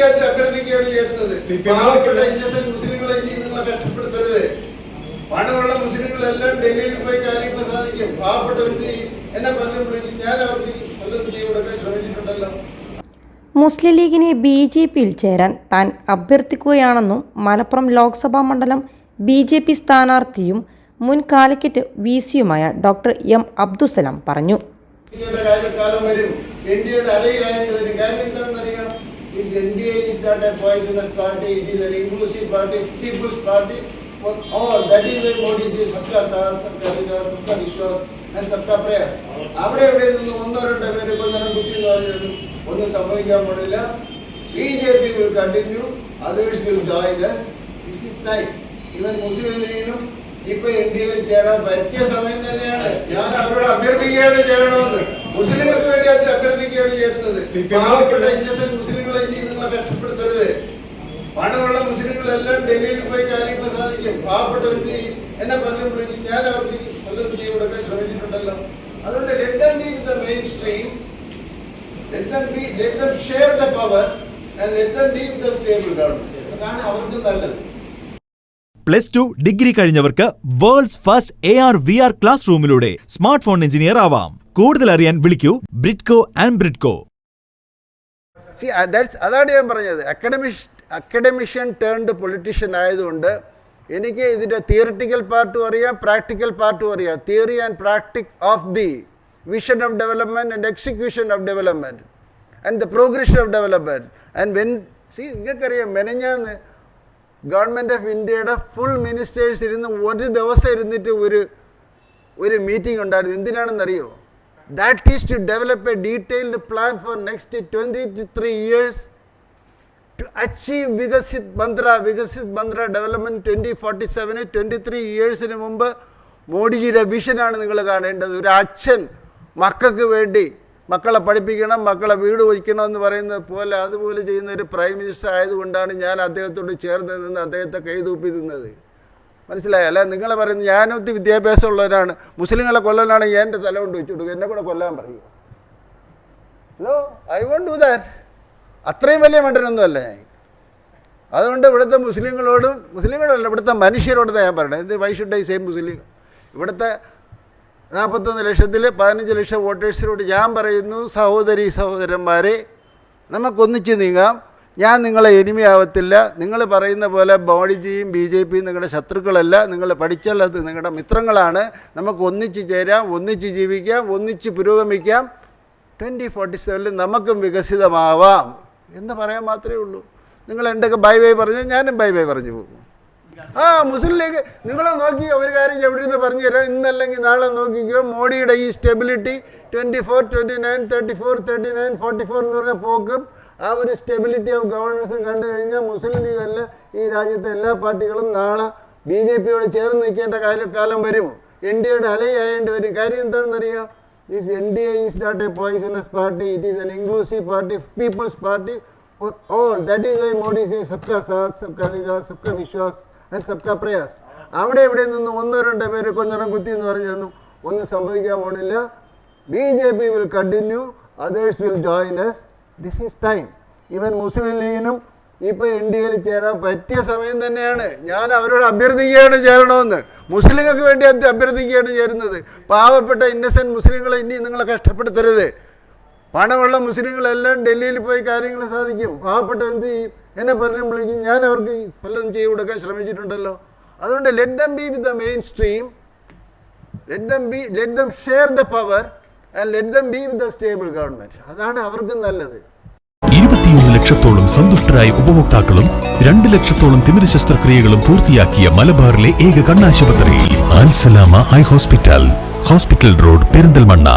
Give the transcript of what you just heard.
വേണ്ടി അഭ്യർത്ഥിക്കുകയാണ് ചെയ്യുന്നത്. പാവപ്പെട്ട ഇന്നസെന്റ് മുസ്ലിങ്ങളെ ഇനി നിങ്ങളെ കഷ്ടപ്പെടുത്തരുത്. പണമുള്ള മുസ്ലിങ്ങളെല്ലാം ഡൽഹിയിൽ പോയി കാര്യങ്ങൾ സാധിക്കും. പാവപ്പെട്ട വ്യക്തി എന്നെ പറഞ്ഞപ്പോഴേക്കും ഞാൻ അവർക്ക് വല്ലതും ചെയ്തു കൊടുക്കാൻ ശ്രമിച്ചിട്ടുണ്ടല്ലോ. മുസ്ലിം ലീഗിനെ BJPയിൽ ചേരാൻ താൻ അഭ്യർത്ഥിക്കുകയാണെന്നും മലപ്പുറം ലോക്സഭാ മണ്ഡലം BJP സ്ഥാനാർത്ഥിയും മുൻ കാലിക്കറ്റ് VC-യുമായ ഡോക്ടർ M. അബ്ദുസലാം പറഞ്ഞു. കാലം വരും. ഇന്ത്യയുടെ അലയായിട്ട് ഒരു കാര്യം എന്താണെന്നറിയാം. NDA is not a poisonous party. It is an inclusive party, people's party for all. That is why Modi says सबका साथ, सबका विकास, सबका विश्वास and सबका प्रयास. അവിടെ ഇവിടെ നിന്ന് ഒന്നോ രണ്ടോ പേര് കൊല്ലണം കുത്തി എന്ന് പറഞ്ഞതും ഒന്നും സംഭവിക്കാൻ പാടില്ല. BJP will continue, others will join us. This is time. Even മുസ്ലിം ലീഗിനും ഇപ്പൊ NDAയിൽ ചേരാൻ പറ്റിയ സമയം തന്നെയാണ്. ഞാൻ അവരോട് അഭ്യർത്ഥിക്കുകയാണ് ചേരണമെന്ന്. മുസ്ലിങ്ങൾക്ക് വേണ്ടി അഭ്യർത്ഥിക്കുകയാണ് ചേരുന്നത്. പാവപ്പെട്ട ഇന്നസെന്റ് മുസ്ലിങ്ങളെ ഇനി നിങ്ങളെ കഷ്ടപ്പെടുത്തരുത്. പണമുള്ള മുസ്ലിങ്ങളെല്ലാം ഡൽഹിയിൽ പോയി കാര്യങ്ങൾ സാധിക്കും. പാവപ്പെട്ട വ്യക്തി എന്നെ പറഞ്ഞപ്പോഴേക്കും ഞാൻ അവർക്ക് വല്ലതും ചെയ്തു കൊടുക്കാൻ ശ്രമിച്ചിട്ടുണ്ടല്ലോ. അതുകൊണ്ട് let them be with the mainstream, let them share the power and let them be with the stable government. അതാണ് അവർക്ക് നല്ലത്. +2 ഡിഗ്രി കഴിഞ്ഞവർക്ക് വേൾഡ്സ് ഫസ്റ്റ് AR/VR ക്ലാസ് റൂമിലൂടെ സ്മാർട്ട് ഫോൺ എഞ്ചിനീയർ ആവാം. കൂടുതൽ അറിയാൻ വിളിക്കൂ ബ്രിഡ്കോ ആൻഡ് ബ്രിഡ്കോ. അതാണ് ഞാൻ പറഞ്ഞത്. അക്കഡമിഷ്യൻ ടേൺഡ് പൊളിറ്റീഷ്യൻ ആയതുകൊണ്ട് എനിക്ക് ഇതിൻ്റെ തിയറിറ്റിക്കൽ പാർട്ടും അറിയാം, പ്രാക്ടിക്കൽ പാർട്ടും അറിയാം. Theory and practice of the vision of development and execution of development and the progression of development. And നിങ്ങൾക്കറിയാം, മെനഞ്ഞാന്ന് ഗവൺമെൻറ് ഓഫ് ഇന്ത്യയുടെ ഫുൾ മിനിസ്റ്റേഴ്സ് ഇരുന്ന് ഒരു ദിവസം ഇരുന്നിട്ട് ഒരു മീറ്റിംഗ് ഉണ്ടായിരുന്നു. എന്തിനാണെന്നറിയോ? That is to develop a detailed plan for next 23 years to achieve Viksit ബന്ദ്ര ഡെവലപ്മെൻറ്റ് 2047. 23 yearsന് മുമ്പ് മോഡിജിയുടെ വിഷനാണ് നിങ്ങൾ കാണേണ്ടത്. ഒരു അച്ഛൻ മക്കൾക്ക് വേണ്ടി മക്കളെ പഠിപ്പിക്കണം, മക്കളെ വീട് വയ്ക്കണം എന്ന് പറയുന്നത് പോലെ അതുപോലെ ചെയ്യുന്ന ഒരു പ്രൈം മിനിസ്റ്റർ ആയതുകൊണ്ടാണ് ഞാൻ അദ്ദേഹത്തോട് ചേർന്ന് നിന്ന് അദ്ദേഹത്തെ കൈതൂപ്പി നിന്നത്. മനസ്സിലായോ? അല്ല നിങ്ങൾ പറയുന്നത് ഞാനൊത്തി വിദ്യാഭ്യാസമുള്ളവരാണ്, മുസ്ലിങ്ങളെ കൊല്ലാനാണെങ്കിൽ എൻ്റെ തല കൊണ്ട് വെച്ചു കൊടുക്കും, എന്നെ കൂടെ കൊല്ലാൻ പറയൂ. Hello, I won't do that. അത്രയും വലിയ മണ്ടനൊന്നുമല്ല ഞാൻ. അതുകൊണ്ട് ഇവിടുത്തെ മുസ്ലിങ്ങളല്ല ഇവിടുത്തെ മനുഷ്യരോട് ഞാൻ പറയണത്. എന്ത് വൈ ഷുഡ് ഐ സെയിം മുസ്ലിം? ഇവിടുത്തെ 41 ലക്ഷത്തിൽ 15 ലക്ഷം വോട്ടേഴ്സിനോട് ഞാൻ പറയുന്നു, സഹോദരന്മാരെ, നമുക്കൊന്നിച്ച് നീങ്ങാം. ഞാൻ നിങ്ങളെ എനിമിയാവത്തില്ല. നിങ്ങൾ പറയുന്ന പോലെ മോഡിജിയും BJPയും നിങ്ങളുടെ ശത്രുക്കളല്ല. നിങ്ങൾ പഠിച്ചാൽ അത് നിങ്ങളുടെ മിത്രങ്ങളാണ്. നമുക്ക് ഒന്നിച്ച് ചേരാം, ഒന്നിച്ച് ജീവിക്കാം, ഒന്നിച്ച് പുരോഗമിക്കാം. 2047 നമുക്കും വികസിതമാവാം എന്ന് പറയാൻ മാത്രമേ ഉള്ളൂ. നിങ്ങൾ എന്തൊക്കെ ബൈ പറഞ്ഞാൽ ഞാനും ബൈ പറഞ്ഞു പോകും. മുസ്ലിം ലീഗ് നിങ്ങളെ നോക്കി ഒരു കാര്യം എവിടെ നിന്ന് പറഞ്ഞു തരാം. ഇന്നല്ലെങ്കിൽ നാളെ നോക്കിക്കോ, മോഡിയുടെ ഈ സ്റ്റെബിലിറ്റി 24, 29, 34, 39, 44 എന്ന് പറഞ്ഞ പോക്കും ആ ഒരു സ്റ്റെബിലിറ്റി ഓഫ് ഗവർണൻസും കണ്ടു കഴിഞ്ഞാൽ മുസ്ലിം ലീഗ് അല്ല ഈ രാജ്യത്തെ എല്ലാ പാർട്ടികളും നാളെ BJPയോട് ചേർന്ന് നിൽക്കേണ്ട കാലം വരും. NDAയുടെ അലയായേണ്ടി വരും. കാര്യം എന്താണെന്നറിയാം? This NDA is not a poisonous party. It is an inclusive party, people's party for all. That is why Modi says सबका साथ, सबका विकास, सबका विश्वास and सबका प्रयास. അവിടെ ഇവിടെ നിന്ന് ഒന്നോ രണ്ടോ പേര് കൊല്ലണം കുത്തി എന്ന് പറഞ്ഞൊന്നും ഒന്നും സംഭവിക്കാൻ പോണില്ല. BJP will continue, others will join us. This is time. Even Muslim ലീഗിനും ഇപ്പോൾ NDAയിൽ ചേരാൻ പറ്റിയ സമയം തന്നെയാണ്. ഞാൻ അവരോട് അഭ്യർത്ഥിക്കുകയാണ് ചേരണമെന്ന്. മുസ്ലിങ്ങൾക്ക് വേണ്ടി അഭ്യർത്ഥിക്കുകയാണ് ചേരുന്നത്. പാവപ്പെട്ട ഇന്നസെന്റ് മുസ്ലിങ്ങളെ ഇനി നിങ്ങളെ കഷ്ടപ്പെടുത്തരുത്. പണമുള്ള മുസ്ലിങ്ങളെല്ലാം ഡൽഹിയിൽ പോയി കാര്യങ്ങൾ സാധിക്കും. പാവപ്പെട്ട എന്ത് ചെയ്യും? എന്നെ പറയുമ്പോഴേക്കും ഞാൻ അവർക്ക് പലതും ചെയ്തു കൊടുക്കാൻ ശ്രമിച്ചിട്ടുണ്ടല്ലോ. അതുകൊണ്ട് let them be with the mainstream, let them share the power and let them be with the stable government. അതാണ് അവർക്ക് നല്ലത്. 21 ലക്ഷത്തോളം സന്തുഷ്ടരായ ഉപഭോക്താക്കളും 2 ലക്ഷത്തോളം തിമിര ശസ്ത്രക്രിയകളും പൂർത്തിയാക്കിയ മലബാറിലെ ഏക കണ്ണാശുപത്രി അൽ സലാമ ഹൈ ഹോസ്പിറ്റൽ റോഡ്, പെരിന്തൽമണ്ണ.